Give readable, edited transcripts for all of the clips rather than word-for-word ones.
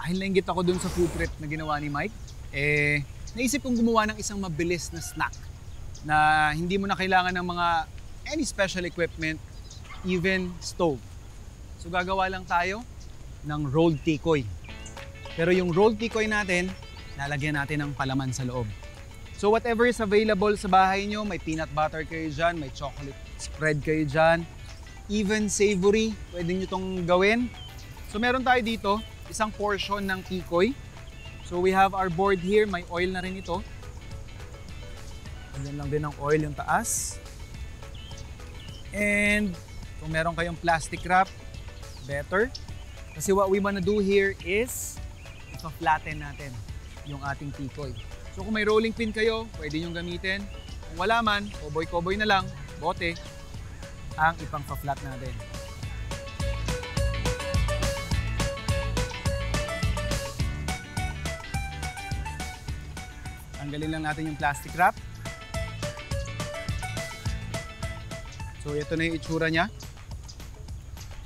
dahil nainggit ako dun sa food trip na ginawa ni Mike, naisip kong gumawa ng isang mabilis na snack na hindi mo na kailangan ng mga any special equipment, even stove. So gagawa lang tayo ng rolled tikoy. Pero yung rolled tikoy natin, lalagyan natin ng palaman sa loob. So whatever is available sa bahay nyo, may peanut butter kayo dyan, may chocolate spread kayo dyan, even savory, pwede nyo itong gawin. So meron tayo dito, isang portion ng tikoy. So we have our board here, may oil na rin ito. Lagyan lang din ng oil yung taas. And kung meron kayong plastic wrap, better. Kasi what we wanna do here is ipa-flatten natin yung ating tikoy. So kung may rolling pin kayo, pwede nyo gamitin. Kung wala man, koboy-koboy na lang, bote, ang ipang-flat natin. Tanggalin lang natin yung plastic wrap. So ito na yung itsura niya.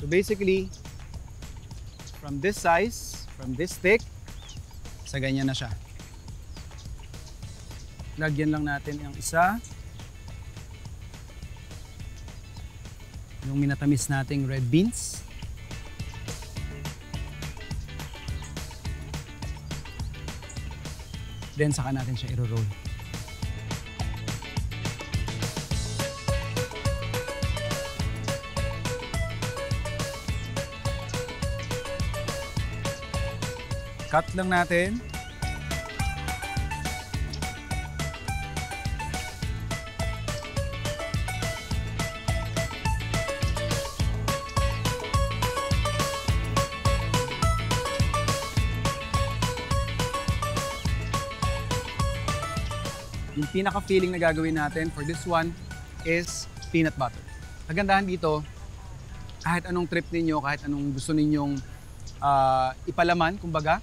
So basically, from this size, from this thick, sa ganyan na siya. Lagyan lang natin yung isa. Yung minatamis nating red beans. Then saka natin siya i-roll. Cut lang natin. Yung pinaka-feeling na gagawin natin for this one is peanut butter. Kagandahan dito, kahit anong trip ninyo, kahit anong gusto ninyong ipalaman, kumbaga,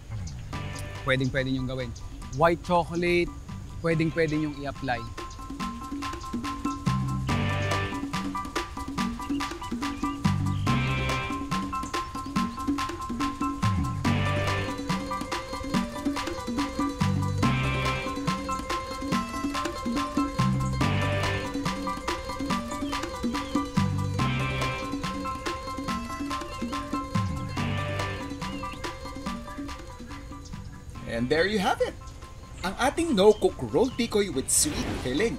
pwedeng-pwede nyong gawin. White chocolate, pwedeng-pwede nyong i-apply. And there you have it! Ang ating no-cook rolled tikoy with sweet filling.